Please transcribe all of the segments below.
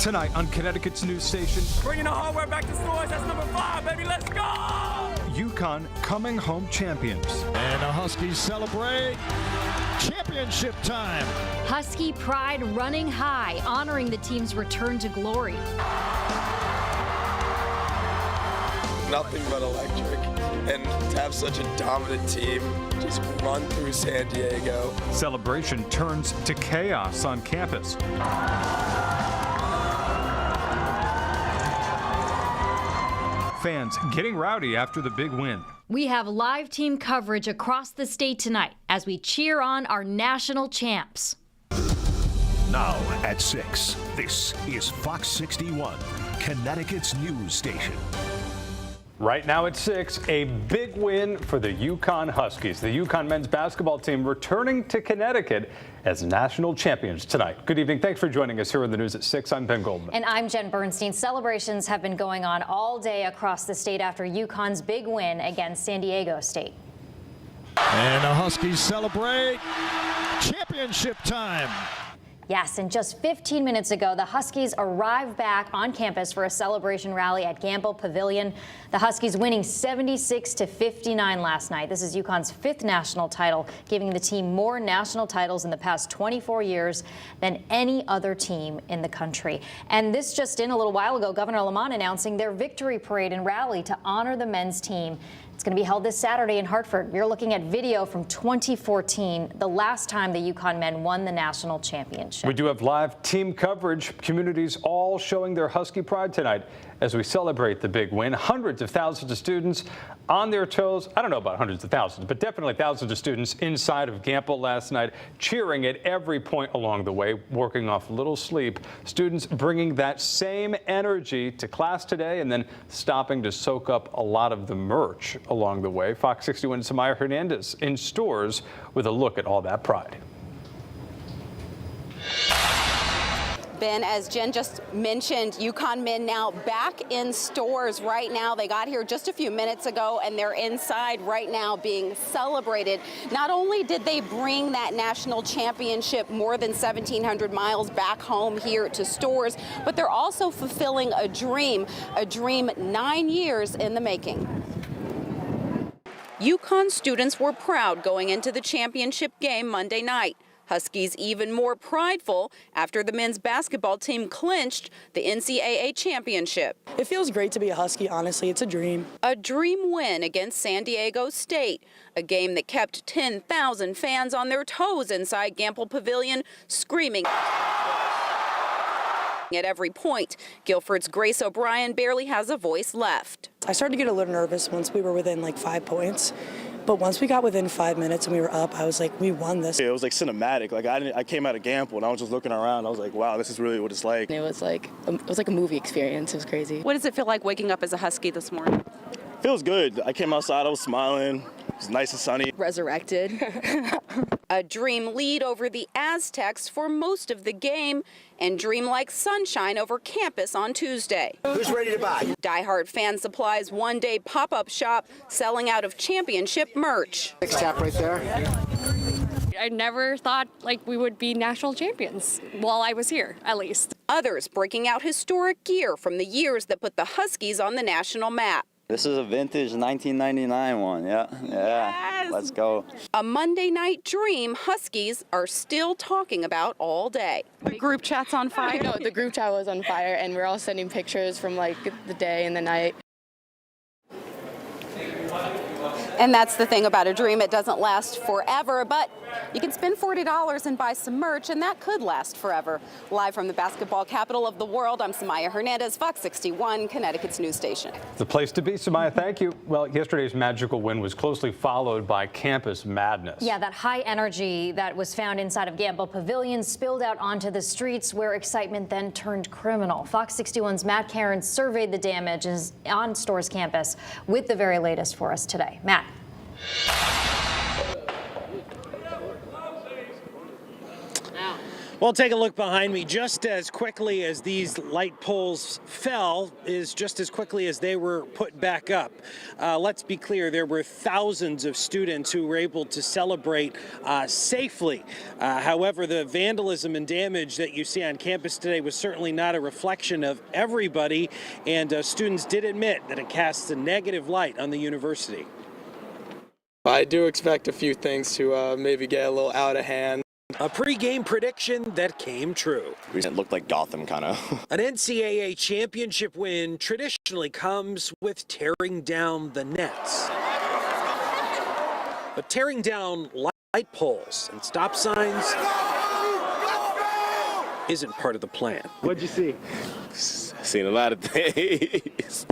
Tonight on Connecticut's news station. Bringing the hardware back to stores. That's number 5, baby. Let's go! UConn coming home champions. And the Huskies celebrate championship time. Husky pride running high, honoring the team's return to glory. Nothing but electric. And to have such a dominant team just run through San Diego. Celebration turns to chaos on campus. Fans getting rowdy after the big win. We have live team coverage across the state tonight as we cheer on our national champs. Now at 6, this is Fox 61, Connecticut's news station. Right now at 6, a big win for the UConn Huskies. The UConn men's basketball team returning to Connecticut as national champions tonight. Good evening. Thanks for joining us here in the news at 6. I'm Ben Goldman. And I'm Jen Bernstein. Celebrations have been going on all day across the state after UConn's big win against San Diego State. And the Huskies celebrate championship time. Yes, and just 15 minutes ago, the Huskies arrived back on campus for a celebration rally at Gamble Pavilion. The Huskies winning 76-59 last night. This is UConn's 5th national title, giving the team more national titles in the past 24 years than any other team in the country. And this just in, a little while ago, Governor Lamont announcing their victory parade and rally to honor the men's team. It's going to be held this Saturday in Hartford. We're looking at video from 2014, the last time the UConn men won the national championship. We do have live team coverage. Communities all showing their Husky pride tonight as we celebrate the big win. Hundreds of thousands of students on their toes. I don't know about hundreds of thousands, but definitely thousands of students inside of Gamble last night, cheering at every point along the way, working off little sleep. Students bringing that same energy to class today and then stopping to soak up a lot of the merch along the way. Fox 61's Samaya Hernandez in stores with a look at all that pride. Ben, as Jen just mentioned, UConn men now back in stores right now. They got here just a few minutes ago, and they're inside right now being celebrated. Not only did they bring that national championship more than 1,700 miles back home here to stores, but they're also fulfilling a dream 9 years in the making. UConn students were proud going into the championship game Monday night. Huskies even more prideful after the men's basketball team clinched the NCAA championship. It feels great to be a Husky, honestly. It's a dream. A dream win against San Diego State, a game that kept 10,000 fans on their toes inside Gamble Pavilion, screaming at every point. Guilford's Grace O'Brien barely has a voice left. I started to get a little nervous once we were within like 5 points. But once we got within 5 minutes and we were up, I was like, we won this. It was like cinematic. Like I came out of Gamble and I was just looking around. I was like, wow, this is really what it's like. It was like a movie experience. It was crazy. What does it feel like waking up as a Husky this morning? Feels good. I came outside, I was smiling. It was nice and sunny. Resurrected. A dream lead over the Aztecs for most of the game and dream-like sunshine over campus on Tuesday. Who's ready to buy? Die Hard Fan Supply's one-day pop-up shop selling out of championship merch. Next tap right there. I never thought we would be national champions while I was here, at least. Others breaking out historic gear from the years that put the Huskies on the national map. This is a vintage 1999 one, yeah. Yes. Let's go. A Monday night dream Huskies are still talking about all day. The group chat's on fire? No, the group chat was on fire, and we're all sending pictures from the day and the night. And that's the thing about a dream, it doesn't last forever, but you can spend $40 and buy some merch, and that could last forever. Live from the basketball capital of the world, I'm Samaya Hernandez, Fox 61, Connecticut's news station. The place to be, Samaya, thank you. Well, yesterday's magical win was closely followed by campus madness. Yeah, that high energy that was found inside of Gamble Pavilion spilled out onto the streets where excitement then turned criminal. Fox 61's Matt Cairns surveyed the damages on Stores campus with the very latest for us today. Matt. Well, take a look behind me. Just as quickly as these light poles fell is just as quickly as they were put back up. Let's be clear, there were thousands of students who were able to celebrate safely. However, the vandalism and damage that you see on campus today was certainly not a reflection of everybody, and students did admit that it casts a negative light on the university. I do expect a few things to maybe get a little out of hand. A pregame prediction that came true. It looked like Gotham, kind of. An NCAA championship win traditionally comes with tearing down the nets. But tearing down light poles and stop signs isn't part of the plan. What'd you see? Seen a lot of things.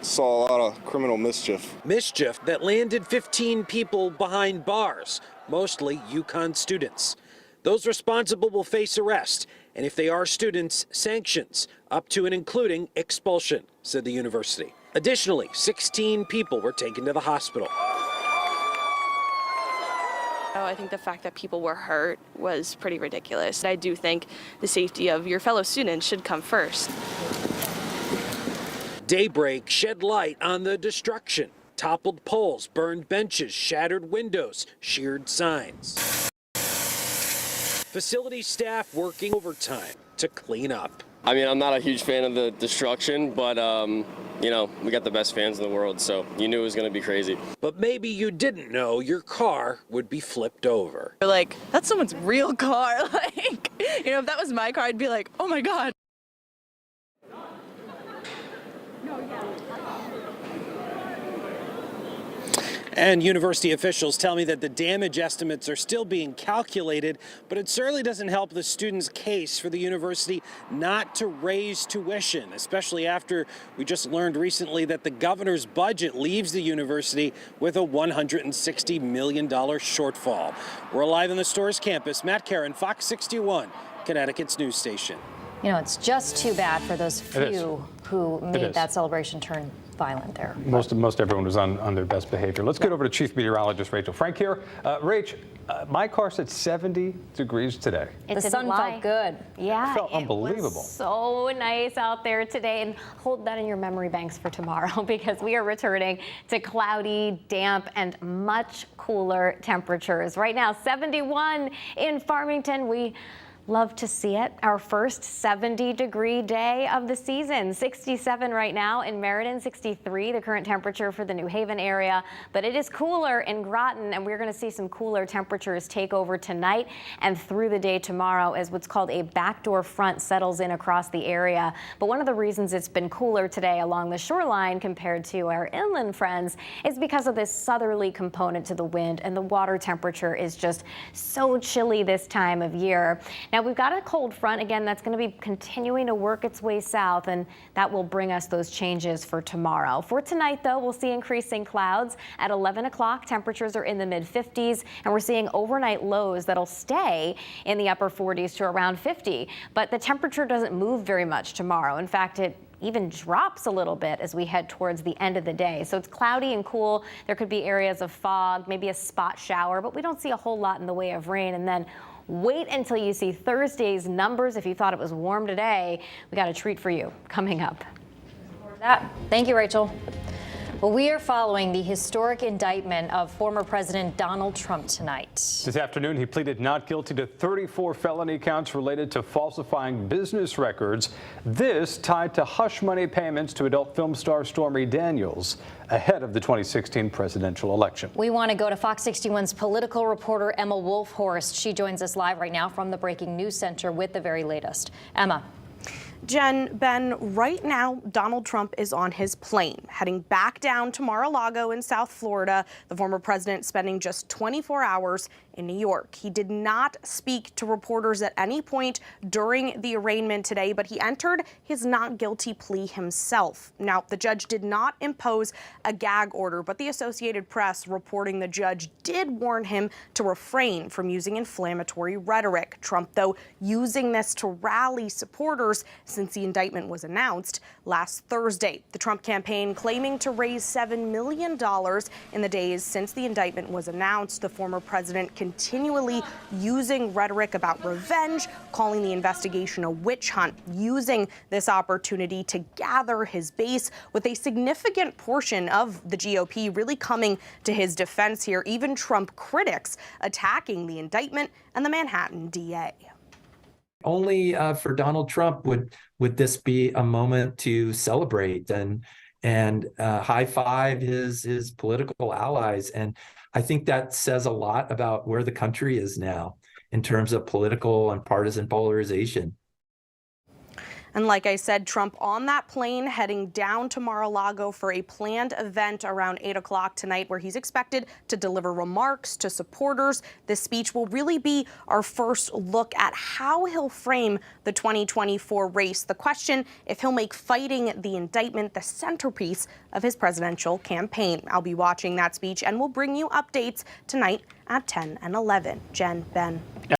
Saw a lot of criminal mischief. Mischief that landed 15 people behind bars, mostly UConn students. Those responsible will face arrest, and if they are students, sanctions, up to and including expulsion, said the university. Additionally, 16 people were taken to the hospital. I think the fact that people were hurt was pretty ridiculous. I do think the safety of your fellow students should come first. Daybreak shed light on the destruction. Toppled poles, burned benches, shattered windows, sheared signs. Facility staff working overtime to clean up. I mean, I'm not a huge fan of the destruction, but, you know, we got the best fans in the world, so you knew it was going to be crazy. But maybe you didn't know your car would be flipped over. Like, that's someone's real car. Like, you know, if that was my car, I'd be like, oh my God. And university officials tell me that the damage estimates are still being calculated, but it certainly doesn't help the students' case for the university not to raise tuition, especially after we just learned recently that the governor's budget leaves the university with a $160 million shortfall. We're live on the Storrs campus. Matt Karen, Fox 61, Connecticut's news station. You know, it's just too bad for those few who made that celebration turn violent there. Most everyone was on their best behavior. Let's get over to Chief Meteorologist Rachel Frank here. Rach, my car said 70 degrees today. The sun felt good. Yeah, it felt unbelievable. Was so nice out there today, and hold that in your memory banks for tomorrow because we are returning to cloudy, damp, and much cooler temperatures. Right now, 71 in Farmington. We love to see it. Our first 70-degree day of the season. 67 right now in Meriden, 63 the current temperature for the New Haven area. But it is cooler in Groton, and we're going to see some cooler temperatures take over tonight and through the day tomorrow as what's called a backdoor front settles in across the area. But one of the reasons it's been cooler today along the shoreline compared to our inland friends is because of this southerly component to the wind, and the water temperature is just so chilly this time of year. Now, we've got a cold front, again, that's going to be continuing to work its way south, and that will bring us those changes for tomorrow. For tonight, though, we'll see increasing clouds. At 11 o'clock, temperatures are in the mid-50s, and we're seeing overnight lows that'll stay in the upper 40s to around 50. But the temperature doesn't move very much tomorrow. In fact, it even drops a little bit as we head towards the end of the day. So it's cloudy and cool. There could be areas of fog, maybe a spot shower, but we don't see a whole lot in the way of rain. And then wait until you see Thursday's numbers. If you thought it was warm today, we got a treat for you coming up. Thank you, Rachel. Well, we are following the historic indictment of former President Donald Trump tonight. This afternoon, he pleaded not guilty to 34 felony counts related to falsifying business records. This tied to hush money payments to adult film star Stormy Daniels ahead of the 2016 presidential election. We want to go to Fox 61's political reporter Emma Wolfhorst. She joins us live right now from the Breaking News Center with the very latest. Emma. Jen, Ben, right now, Donald Trump is on his plane, heading back down to Mar-a-Lago in South Florida. The former president spending just 24 hours in New York. He did not speak to reporters at any point during the arraignment today, but he entered his not guilty plea himself. Now, the judge did not impose a gag order, but the Associated Press reporting the judge did warn him to refrain from using inflammatory rhetoric. Trump, though, using this to rally supporters since the indictment was announced last Thursday. The Trump campaign claiming to raise $7 million in the days since the indictment was announced. The former president continued continually using rhetoric about revenge, calling the investigation a witch hunt, using this opportunity to gather his base, with a significant portion of the GOP really coming to his defense here, even Trump critics attacking the indictment and the Manhattan DA. Only for Donald Trump would this be a moment to celebrate and high five his political allies. And I think that says a lot about where the country is now in terms of political and partisan polarization. And like I said, Trump on that plane heading down to Mar-a-Lago for a planned event around 8 o'clock tonight, where he's expected to deliver remarks to supporters. This speech will really be our first look at how he'll frame the 2024 race. The question, if he'll make fighting the indictment the centerpiece of his presidential campaign. I'll be watching that speech and we'll bring you updates tonight at 10 and 11. Jen, Ben.